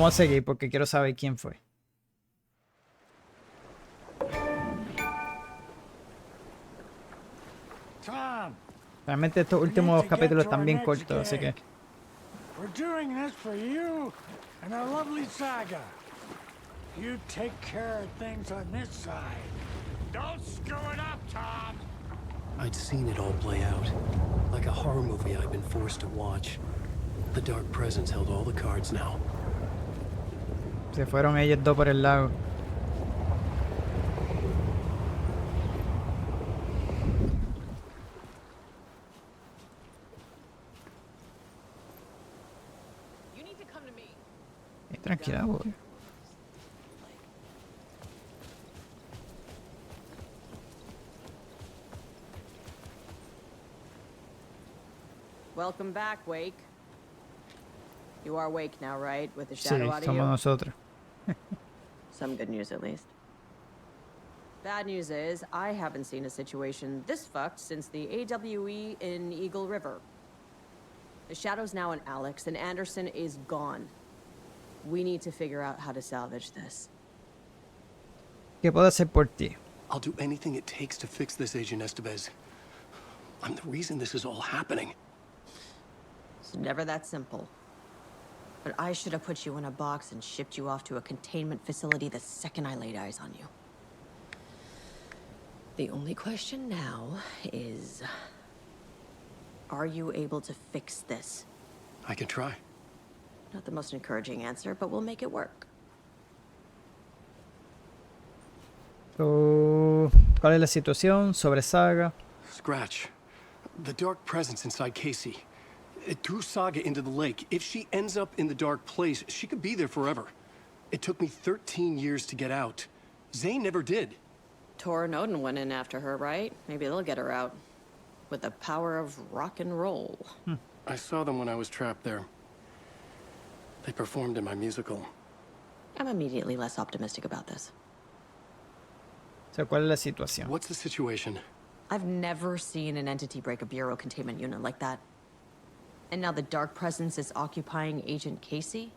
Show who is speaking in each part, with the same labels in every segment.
Speaker 1: vamos a seguir porque quiero saber quién fue.
Speaker 2: Tom,
Speaker 1: Realmente estos últimos capítulos están bien cortos, así que...
Speaker 2: we're doing this for you and our lovely Saga. You take care of things on this side. Don't screw it up, Tom!
Speaker 3: I'd seen it all play out. Like a horror movie I'd been forced to watch. The Dark Presence held all the cards now.
Speaker 1: Se fueron ellos dos por el lago. Tranquila, voy.
Speaker 4: Welcome back, Wake. You are Wake now, right? With the
Speaker 1: Sí,
Speaker 4: shadow out of
Speaker 1: somos
Speaker 4: you?
Speaker 1: nosotros.
Speaker 4: Some good news, at least. Bad news is, I haven't seen a situation this fucked since the AWE in Eagle River. The shadow's now in Alex, and Anderson is gone. We need to figure out how to salvage this.
Speaker 1: ¿Qué puedo hacer por ti?
Speaker 3: I'll do anything it takes to fix this, Agent Estevez. I'm the reason this is all happening.
Speaker 4: It's never that simple. But I should have put you in a box and shipped you off to a containment facility the second I laid eyes on you. The only question now is... are you able to fix this?
Speaker 3: I can try.
Speaker 4: Not the most encouraging answer, but we'll make it work.
Speaker 1: So, ¿cuál es la situación sobre Saga?
Speaker 3: Scratch. The Dark Presence inside Casey. It threw Saga into the lake. If she ends up in the dark place, she could be there forever. It took me 13 years to get out. Zane never did.
Speaker 4: Tor and Odin went in after her, right? Maybe they'll get her out. With the power of rock and roll.
Speaker 3: I saw them when I was trapped there. They performed in my musical.
Speaker 4: I'm immediately less optimistic about this.
Speaker 1: So, ¿cuál es la situación?
Speaker 3: What's the situation?
Speaker 4: I've never seen an entity break a bureau containment unit like that. And now the Dark Presence is occupying Agent Casey?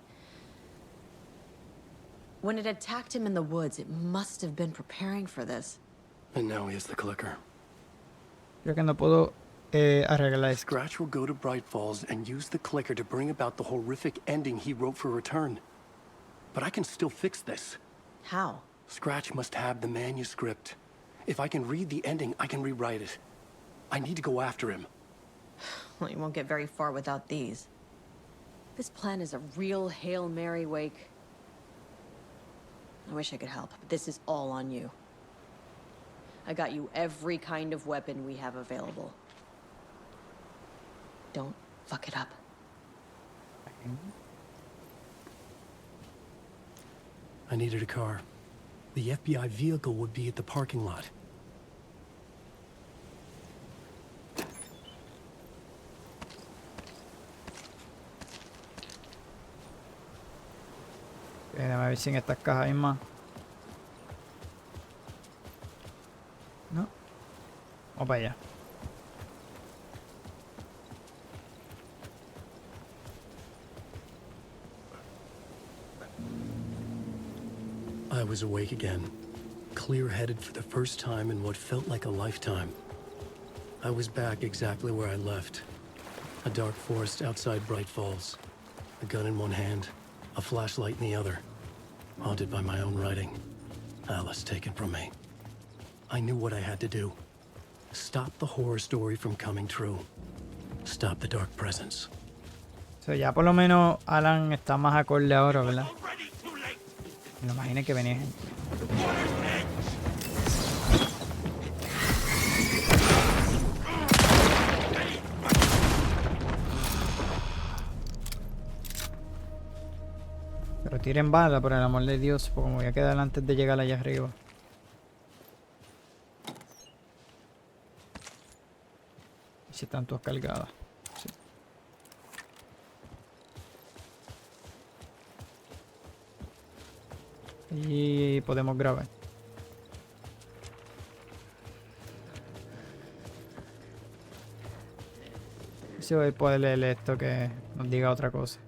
Speaker 4: When it attacked him in the woods, it must have been preparing for this.
Speaker 3: And now he has the clicker.
Speaker 1: Creo que no puedo arreglar esto.
Speaker 3: Scratch will go to Bright Falls and use the clicker to bring about the horrific ending he wrote for Return. But I can still fix this.
Speaker 4: How?
Speaker 3: Scratch must have the manuscript. If I can read the ending, I can rewrite it. I need to go after him.
Speaker 4: Well, you won't get very far without these. This plan is a real Hail Mary, Wake. I wish I could help, but this is all on you. I got you every kind of weapon we have available. Don't fuck it up.
Speaker 3: I needed a car. The FBI vehicle would be at the parking lot.
Speaker 1: Déjame ver si en estas cajas hay más. No. Vamos para allá.
Speaker 3: I was awake again, clear-headed for the first time in what felt like a lifetime. I was back exactly where I left. A dark forest outside Bright Falls. A gun in one hand, a flashlight in the other. Haunted by my own writing. Alice taken from me. I knew what I had to do. Stop the horror story from coming true. Stop the Dark Presence.
Speaker 1: So, ya por lo menos Alan está más acorde ahora, ¿verdad? Me lo imaginé que venía gente. Pero tiren bala, por el amor de Dios, porque me voy a quedar antes de llegar allá arriba. Si están todas cargadas. Sí. Y podemos grabar. Si voy a poder leer esto que nos diga otra cosa.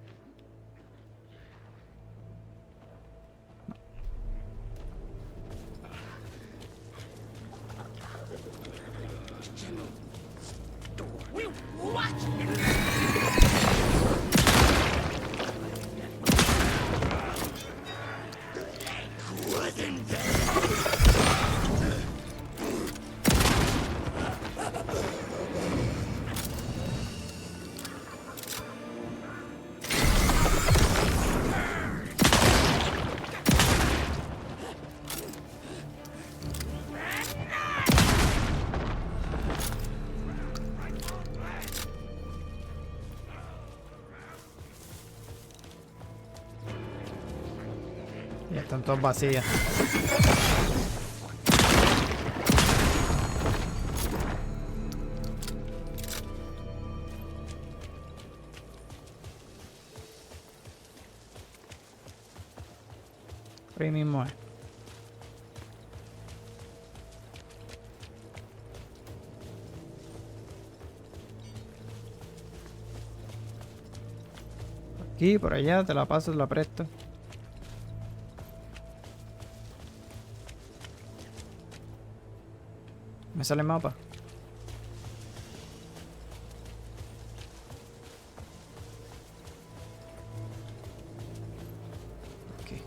Speaker 1: Ya están todas vacías. Ahí mismo es. Aquí, por allá, te la paso, te la presto. Me sale el mapa. Ok.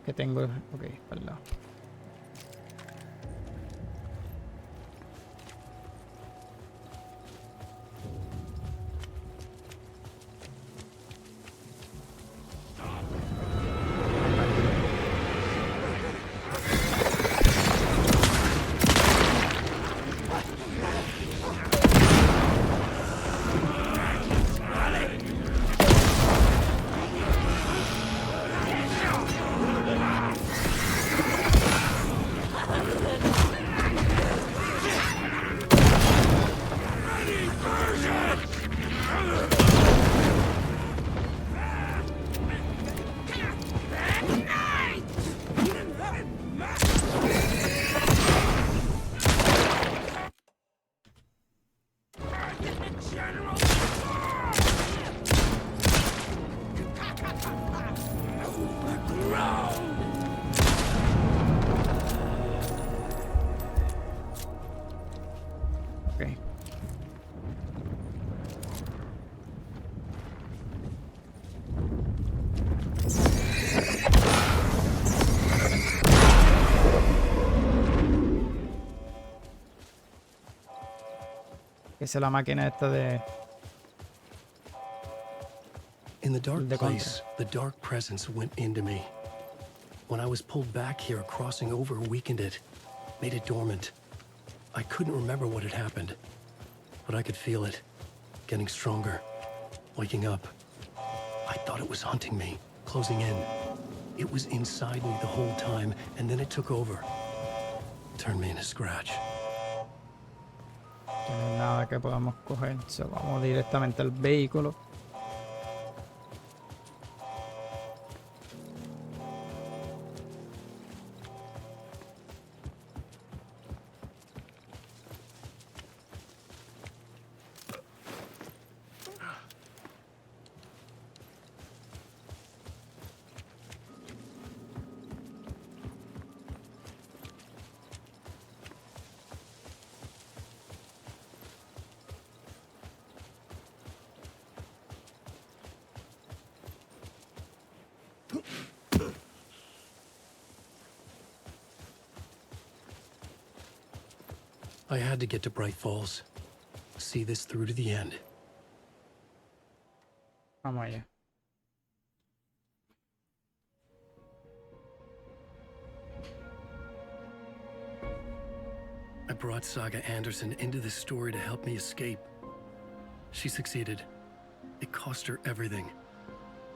Speaker 1: Que tengo, ok, para el lado. Ok. Esa es la máquina esta de...
Speaker 3: In the dark
Speaker 1: De contra.
Speaker 3: place, the dark presence went into me. When I was pulled back here, crossing over weakened it, made it dormant. I couldn't remember what had happened, but I could feel it, getting stronger, waking up. I thought it was hunting me, closing in. It was inside me the whole time, and then it took over. Turned me into scratch.
Speaker 1: No hay nada que podamos coger. So, vamos directamente al vehículo.
Speaker 3: I had to get to Bright Falls. See this through to the end.
Speaker 1: Vamos allá.
Speaker 3: I brought Saga Anderson into this story to help me escape. She succeeded. It cost her everything.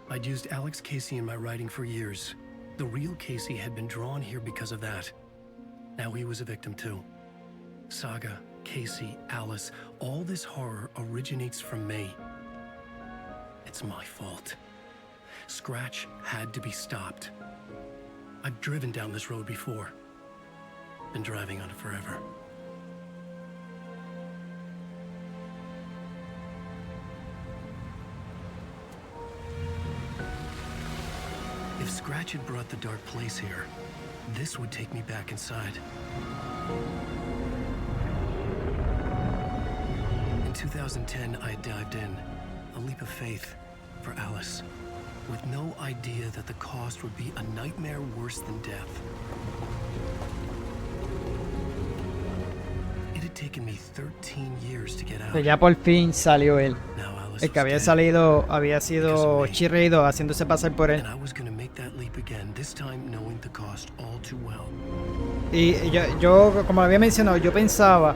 Speaker 3: I'd used Alex Casey in my writing for years. The real Casey had been drawn here because of that. Now he was a victim too. Saga, Casey, Alice, all this horror originates from me. It's my fault. Scratch had to be stopped. I've driven down this road before. and driving on it forever. If Scratch had brought the dark place here, this would take me back inside. In 2010, I dived in, a leap of faith for Alice, with no idea that the cost would be a nightmare worse than death. It had taken me 13 years to get out.
Speaker 1: Pero ya por fin salió él.
Speaker 3: Now Alice
Speaker 1: El que había
Speaker 3: was dead.
Speaker 1: salido había sido chirrido haciéndose pasar por él.
Speaker 3: And I was gonna make that leap again, this time knowing the cost all too well.
Speaker 1: Y yo, como había mencionado, yo pensaba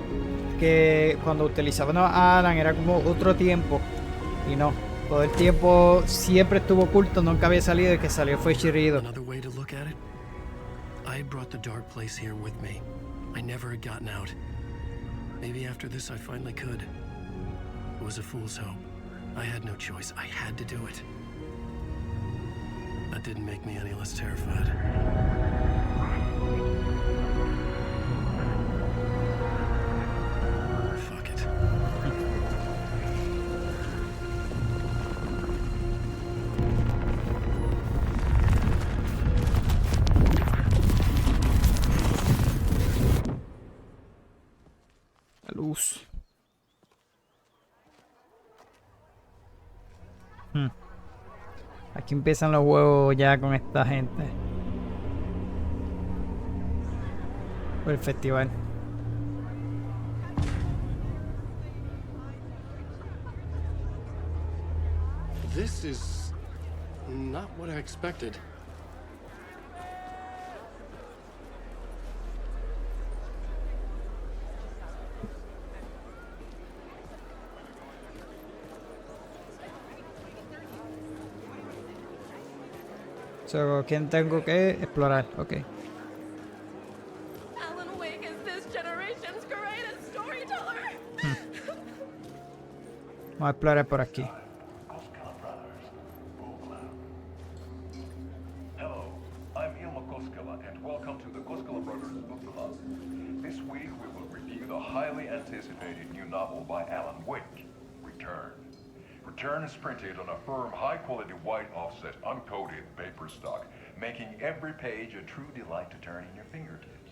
Speaker 1: que cuando utilizaban a Alan era como otro tiempo. Y no, todo el tiempo siempre estuvo oculto, nunca había salido, y que salió fue chirrido.
Speaker 3: Another way to look at it, I had brought the dark place here with me. I never had gotten out. Maybe after this I finally could. It was a fool's hope. I had no choice. I had to do it. That didn't make me any less terrified. Fuck it.
Speaker 1: La luz. Aquí empiezan los juegos ya con esta gente. Por el festival.
Speaker 3: This is not what I expected.
Speaker 1: So, ¿quién tengo que explorar? Ok.
Speaker 5: Alan Wake is this generation's greatest storyteller.
Speaker 1: Vamos a explorar por aquí.
Speaker 6: Hello, I'm Ilma Koskela, and welcome to the Koskela Brothers Book Club. This week we will review the highly anticipated new novel by Alan Wake, Return. Return is printed on a firm, high-quality white offset, uncoated paper stock, making every page a true delight to turn in your fingertips.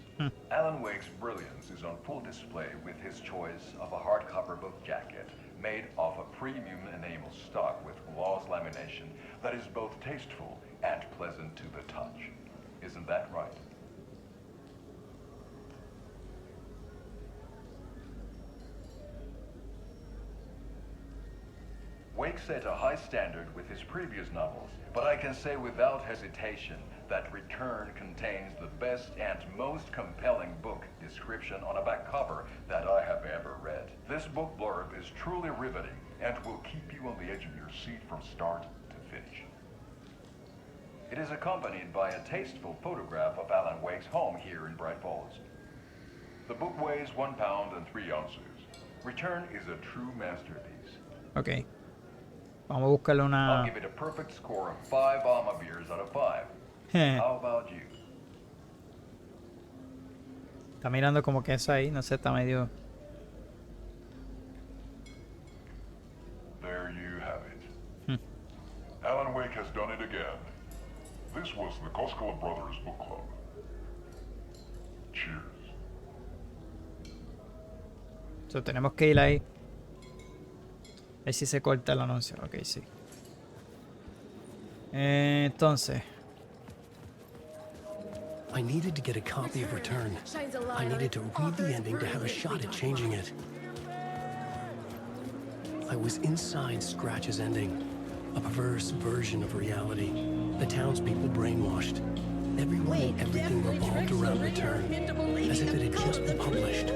Speaker 6: Alan Wake's brilliance is on full display with his choice of a hardcover book jacket made of a premium enamel stock with gloss lamination that is both tasteful and pleasant to the touch. Isn't that right? Wake set a high standard with his previous novels, but I can say without hesitation that Return contains the best and most compelling book description on a back cover that I have ever read. This book blurb is truly riveting and will keep you on the edge of your seat from start to finish. It is accompanied by a tasteful photograph of Alan Wake's home here in Bright Falls. The book weighs 1 pound and 3 ounces. Return is a true masterpiece.
Speaker 1: Ok. Vamos a buscarle
Speaker 6: I'll
Speaker 1: una...
Speaker 6: give it a perfect score of 5 Alma beers out of 5. How about you?
Speaker 1: Está mirando como que eso ahí, no sé, está medio...
Speaker 7: There you have it. Alan Wake has done it again. This was the Koskela Brothers Book Club. Cheers.
Speaker 1: So, tenemos que ir ahí. A ver si se corta el anuncio. Ok, sí. Entonces...
Speaker 3: I needed to get a copy of Return. I needed to read the ending to have a shot at changing it. I was inside Scratch's ending, a perverse version of reality. The townspeople brainwashed. Everyone and everything revolved around Return, as if it had just been published.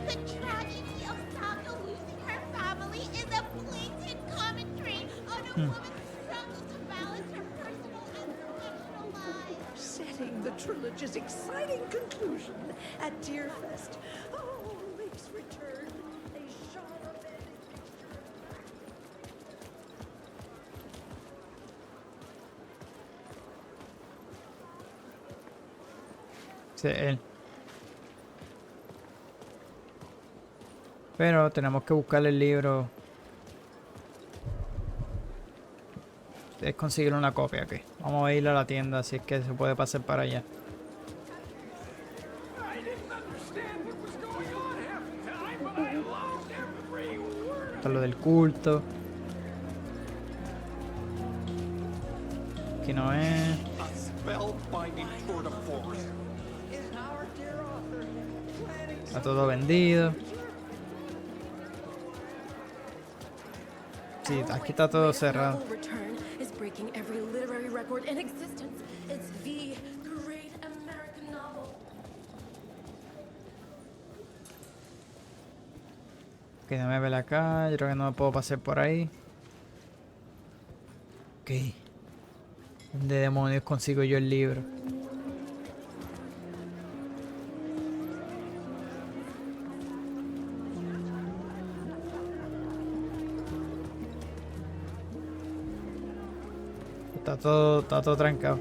Speaker 8: The tragedy of Saga losing her family is a blatant commentary on a woman's struggle to balance her personal and professional lives.
Speaker 5: Setting the trilogy's exciting conclusion at Deerfest. Oh, Wake's return. A genre bending picture.
Speaker 1: Sí, él. Pero tenemos que buscar el libro. Es conseguir una copia, ok. Vamos a ir a la tienda, si es que se puede pasar para allá. Esto es lo del culto. Aquí no es. Está todo vendido. Sí, aquí está todo cerrado. Ok, déjame ver acá. Yo creo que no me puedo pasar por ahí. Ok. ¿Dónde demonios consigo yo el libro? Está todo trancado.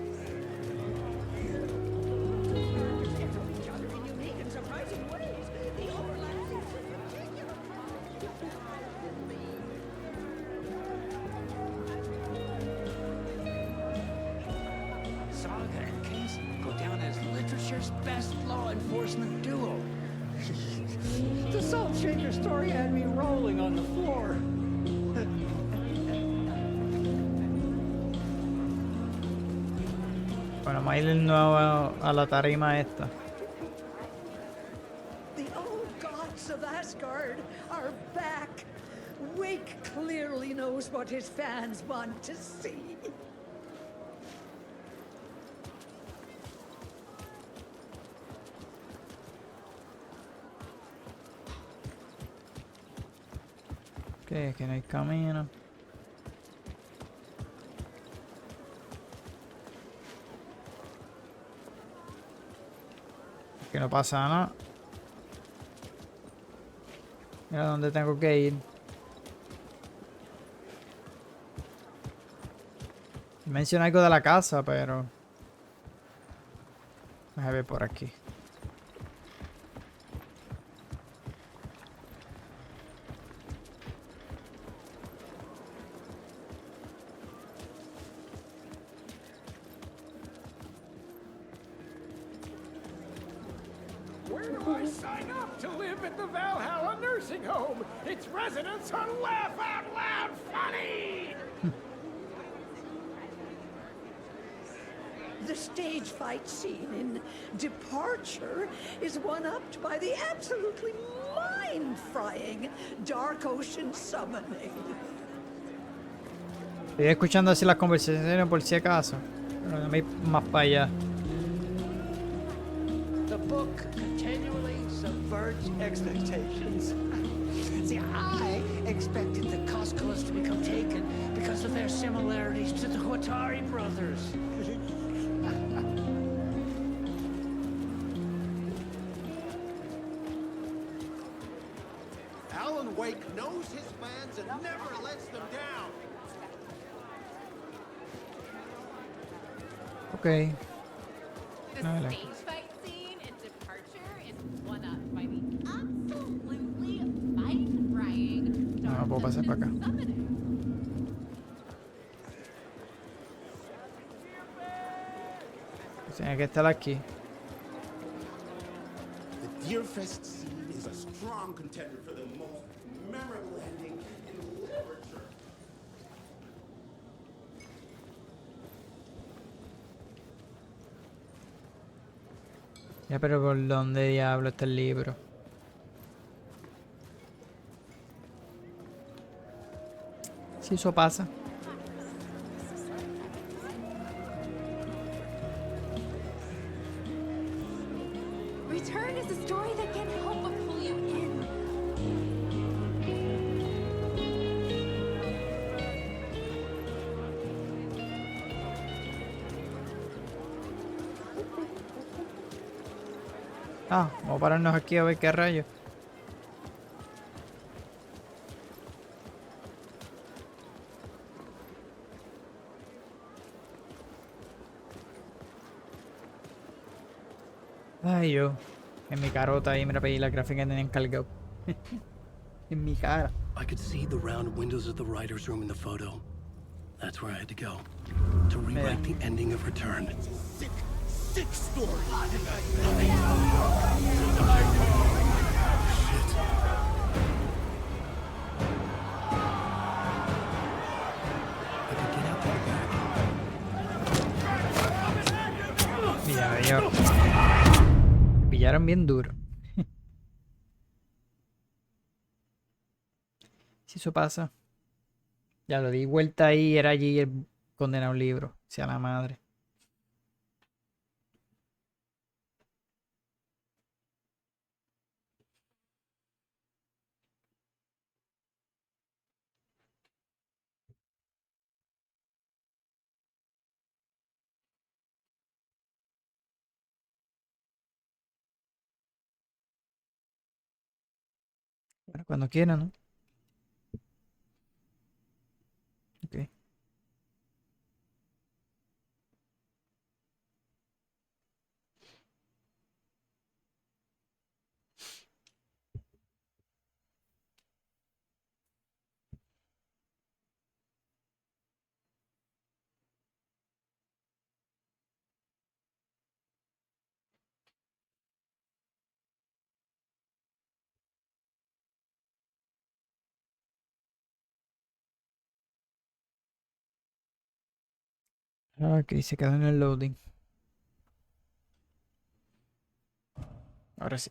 Speaker 2: Saga and Casey go down as literature's best law enforcement duo. The Salt Shaker story had me rolling on the floor.
Speaker 1: Bueno, vamos a ir de nuevo a la tarima esta.
Speaker 5: The old gods of Asgard are back. Wake clearly knows what his fans want to see.
Speaker 1: Ok, aquí no hay camino. Aquí no pasa nada. Mira dónde tengo que ir. Menciona algo de la casa, pero... Déjame ver por aquí.
Speaker 2: Where do I sign up to live at the Valhalla nursing home? Its residents are laugh out loud funny!
Speaker 5: The stage fight scene in Departure is one-upped by the absolutely mind-frying Dark Ocean summoning.
Speaker 1: Estoy escuchando así las conversaciones por si acaso. Pero no me más para allá.
Speaker 2: The book continually subverts expectations. See, I expected the Koskulas to become taken because of their similarities to the Huatari brothers.
Speaker 9: Alan Wake knows his fans and never lets them down.
Speaker 1: Ok.
Speaker 8: The
Speaker 1: No, like-
Speaker 8: stage fight scene in Departure is one up by the absolutely mind-frying
Speaker 1: No, puedo pasar para acá.
Speaker 8: summoning.
Speaker 1: Tiene que estar aquí.
Speaker 9: The Deerfest scene is a strong contender for the most memorable ending in literature.
Speaker 1: Ya, pero ¿por dónde diablo está el libro? Si eso pasa.
Speaker 8: Return is a story that can't help but pull you in.
Speaker 1: Ah, vamos a pararnos aquí a ver qué rayo. Ay, yo. En mi carota ahí, mira, pedí la gráfica que tenían cargado. En mi cara.
Speaker 3: I could see the round windows of the writer's room in the photo. That's where I had to go. To rewrite the ending of Return.
Speaker 9: Sick story.
Speaker 3: I could get out through the back.
Speaker 1: Mira, yo. Me pillaron bien duro. Si eso pasa. Ya lo di vuelta ahí, era allí el condenado libro. Sea la madre. Bueno, cuando quieran, ¿no? Ok. Ok, se quedó en el loading. Ahora sí.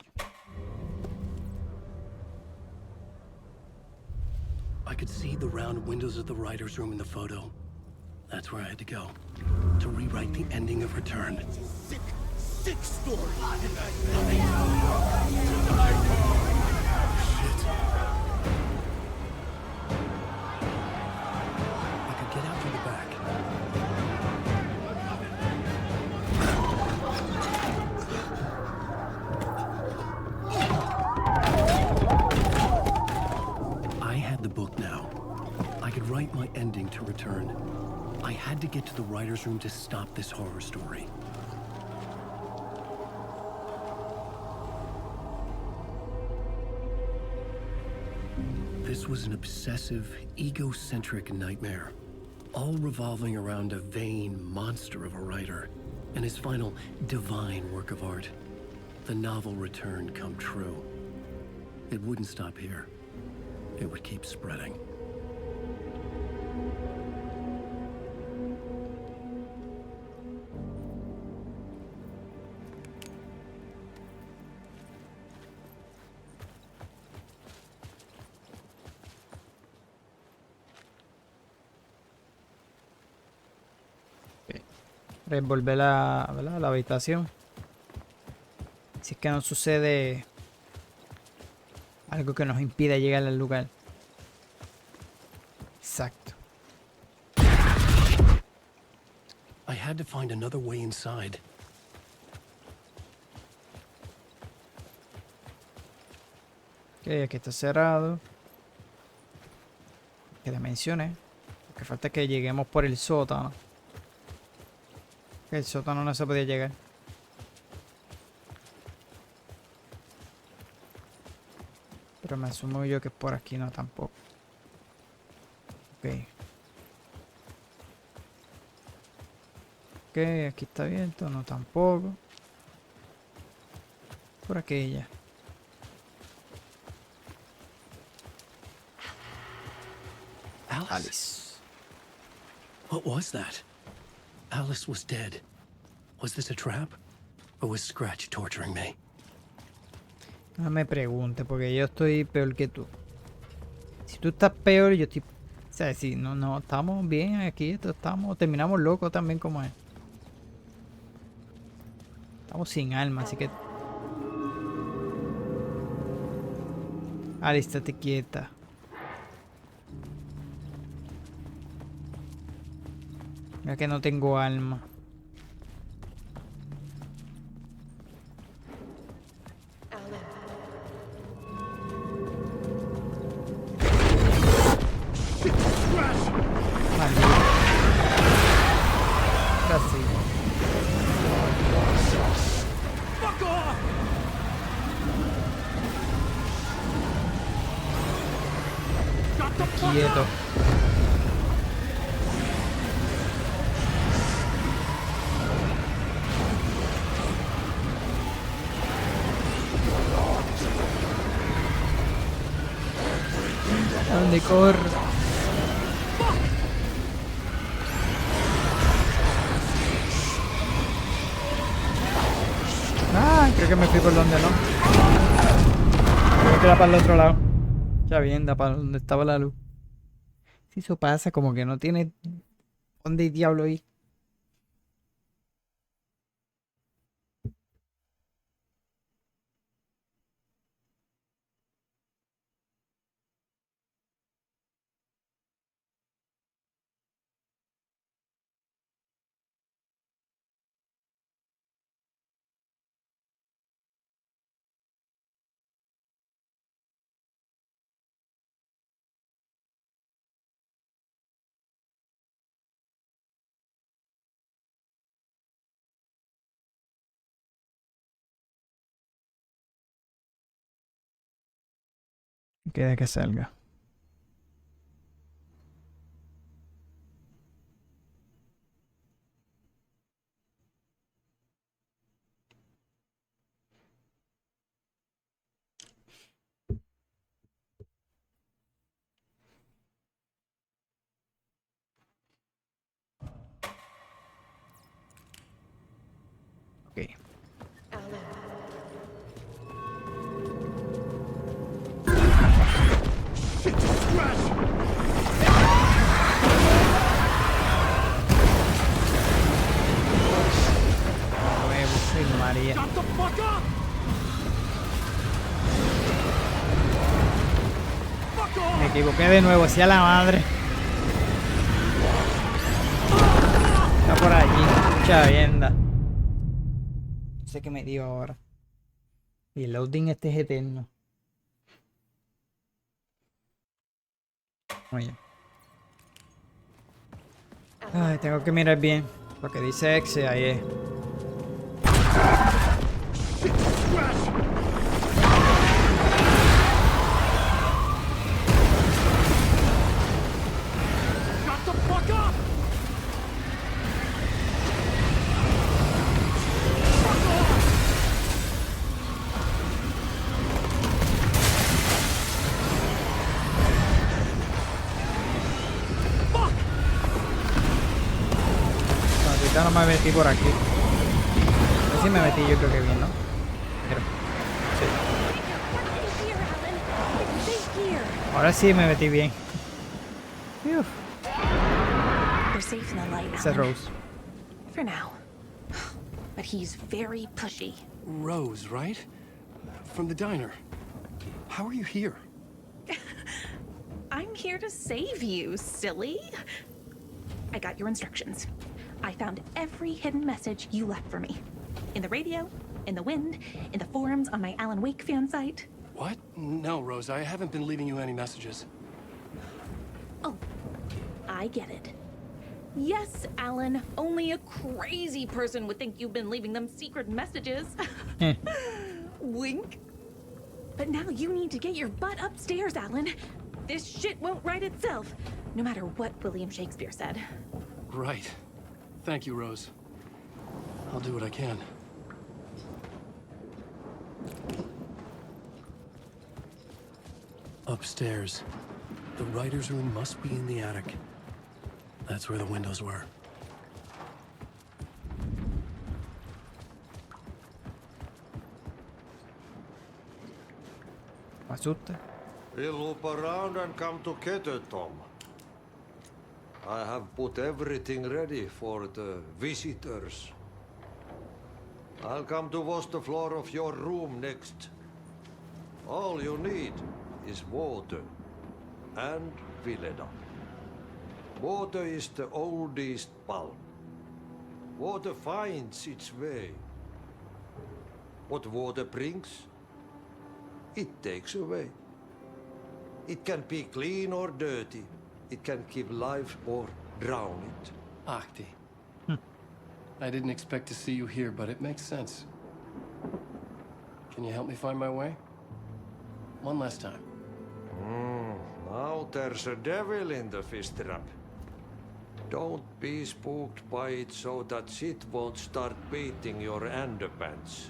Speaker 3: I could see the round windows of the writer's room in the photo. That's where I had to go. To rewrite the ending of Return.
Speaker 9: Sick story.
Speaker 3: I could get out through the back. I had the book now. I could write my ending to Return. I had to get to the writer's room to stop this horror story. This was an obsessive, egocentric nightmare, all revolving around a vain monster of a writer and his final divine work of art, the novel Return come true. It wouldn't stop here. It would keep spreading.
Speaker 1: Revolver la, ¿verdad? La habitación. Si es que no sucede algo que nos impida llegar al lugar. Exacto.
Speaker 3: I had to find another way inside.
Speaker 1: Ok, aquí está cerrado. Que le mencioné. Lo que falta es que lleguemos por el sótano. Que el sótano no se podía llegar. Pero me asumo yo que por aquí no tampoco. Ok. Ok, aquí está abierto, no tampoco. Por aquí ya. Alice.
Speaker 3: What was that? Alice was dead. Was this a trap? Or was Scratch torturing me?
Speaker 1: No me pregunte, porque yo estoy peor que tú. Si tú estás peor, yo estoy... O sea, si no, estamos bien aquí, terminamos locos también como es. Estamos sin alma, así que... Alice, estate quieta. Mira que no tengo alma. Quieto. ¿A dónde corre? Ah, creo que me fui por donde no. Creo que era para el otro lado. Ya bien, da para donde estaba la luz. Si eso pasa, como que no tiene dónde diablo ir. Queda que salga. Ok. Nuevo, María. Me equivoqué de nuevo, hacia la madre. Está por allí, mucha vienda. No sé qué me dio ahora. Y el loading este es eterno. Oye. Ay, tengo que mirar bien. Lo que dice Exe ahí es. No me metí por aquí. A ver si me metí, yo creo que bien, ¿no? Pero, sí. Ahora sí me metí bien. Ese Rose.
Speaker 10: For now. But he's very pushy.
Speaker 3: Rose, right? From the diner. How are you here?
Speaker 10: I'm here to save you, silly. I got your instructions. I found every hidden message you left for me. In the radio, in the wind, in the forums on my Alan Wake fan site.
Speaker 3: What? No, Rose, I haven't been leaving you any messages.
Speaker 10: Oh, I get it. Yes, Alan, only a crazy person would think you've been leaving them secret messages. Wink. But now you need to get your butt upstairs, Alan. This shit won't right itself, no matter what William Shakespeare said.
Speaker 3: Right. Thank you, Rose. I'll do what I can. Upstairs. The writer's room must be in the attic. That's where the windows were.
Speaker 1: Me asusta.
Speaker 11: We'll loop around and come together, Tom. I have put everything ready for the visitors. I'll come to wash the floor of your room next. All you need is water and Vileda. Water is the oldest bulb. Water finds its way. What water brings, it takes away. It can be clean or dirty. It can give life or drown it.
Speaker 3: Ahti. I didn't expect to see you here, but it makes sense. Can you help me find my way? One last time.
Speaker 11: Now there's a devil in the fish trap. Don't be spooked by it so that shit won't start beating your underpants.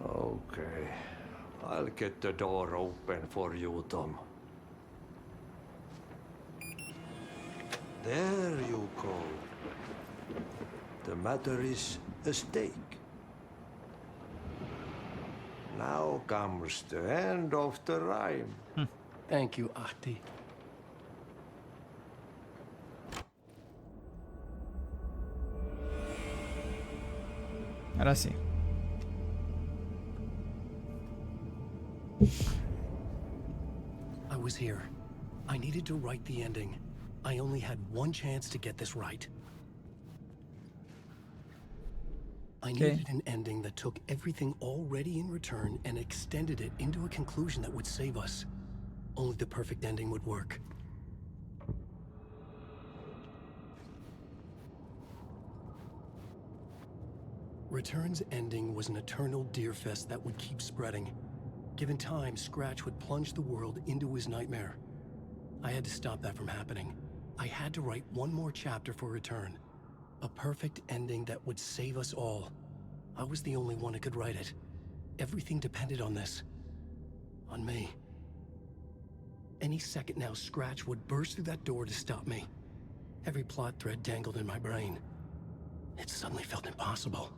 Speaker 11: Okay, I'll get the door open for you, Tom. There you go. The matter is a stake. Now comes the end of the rhyme.
Speaker 3: Thank you, Ahti.
Speaker 1: Ahora sí.
Speaker 3: I was here. I needed to write the ending. I only had one chance to get this right. I needed an ending that took everything already in return and extended it into a conclusion that would save us. Only the perfect ending would work. Return's ending was an eternal deerfest that would keep spreading. Given time, Scratch would plunge the world into his nightmare. I had to stop that from happening. I had to write one more chapter for Return. A perfect ending that would save us all. I was the only one who could write it. Everything depended on this. On me. Any second now, Scratch would burst through that door to stop me. Every plot thread dangled in my brain. It suddenly felt impossible.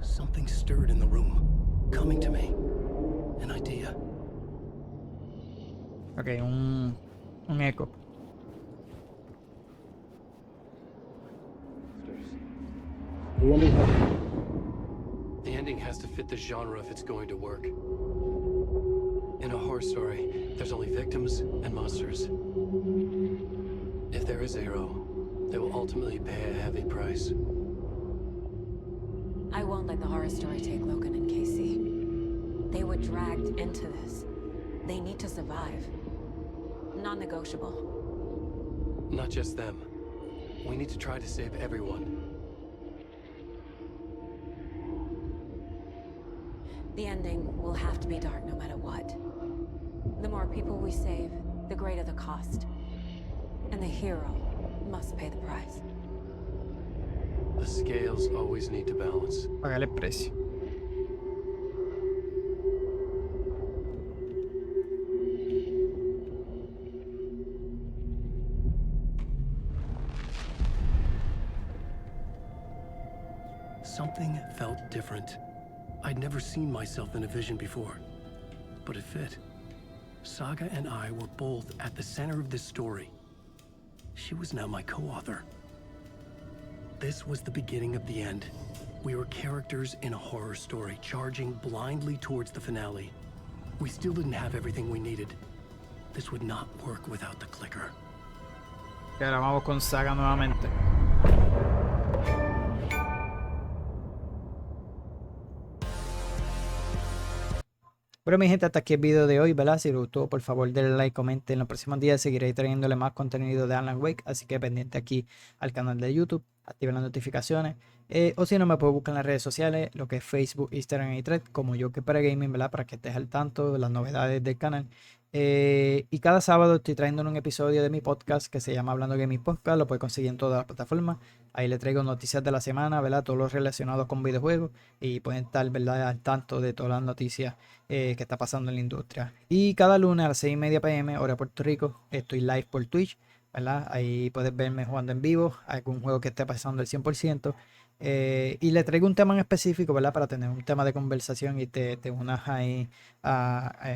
Speaker 3: Something stirred in the room, coming to me. An idea.
Speaker 1: Ok, un eco.
Speaker 3: The ending has to fit the genre if it's going to work. In a horror story, there's only victims and monsters. If there is a hero, they will ultimately pay a heavy price.
Speaker 4: I won't let the horror story take Logan and Casey. They were dragged into this. They need to survive. Non-negotiable.
Speaker 3: Not just them. We need to try to save everyone.
Speaker 4: The ending will have to be dark no matter what. The more people we save, the greater the cost. And the hero must pay the price.
Speaker 3: The scales always need to balance.
Speaker 1: Pagar el precio.
Speaker 3: Something felt different. I'd never seen myself in a vision before, but it fit. Saga and I were both at the center of this story. She was now my co-author. This was the beginning of the end. We were characters in a horror story, charging blindly towards the finale. We still didn't have everything we needed. This would not work without the clicker.
Speaker 1: Y ahora vamos con Saga nuevamente. Bueno, mi gente, hasta aquí el video de hoy, ¿verdad? Si les gustó, por favor, denle like, comenten. En los próximos días seguiré trayéndole más contenido de Alan Wake, así que pendiente aquí al canal de YouTube, activen las notificaciones. O si no, me puedo buscar en las redes sociales, lo que es Facebook, Instagram y Thread, como yo que para gaming, ¿verdad? Para que estés al tanto de las novedades del canal. Y cada sábado estoy trayendo un episodio de mi podcast que se llama Hablando Gaming Podcast. Lo puedes conseguir en todas las plataformas. Ahí le traigo noticias de la semana, ¿verdad? Todo lo relacionado con videojuegos. Y pueden estar, ¿verdad?, al tanto de todas las noticias que está pasando en la industria. Y cada lunes a las 6:30 p.m. hora de Puerto Rico estoy live por Twitch, ¿verdad? Ahí puedes verme jugando en vivo algún juego que esté pasando el 100%. Y le traigo un tema en específico, ¿verdad? Para tener un tema de conversación y te unas ahí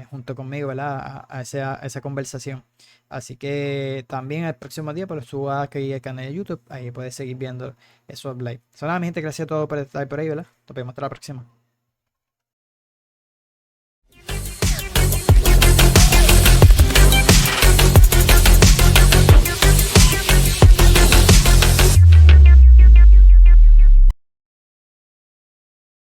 Speaker 1: junto conmigo, ¿verdad? A esa conversación. Así que también el próximo día pues subo aquí al canal de YouTube. Ahí puedes seguir viendo esos live. Nada, mi gente, gracias a todos por estar por ahí, ¿verdad? Nos vemos hasta la próxima.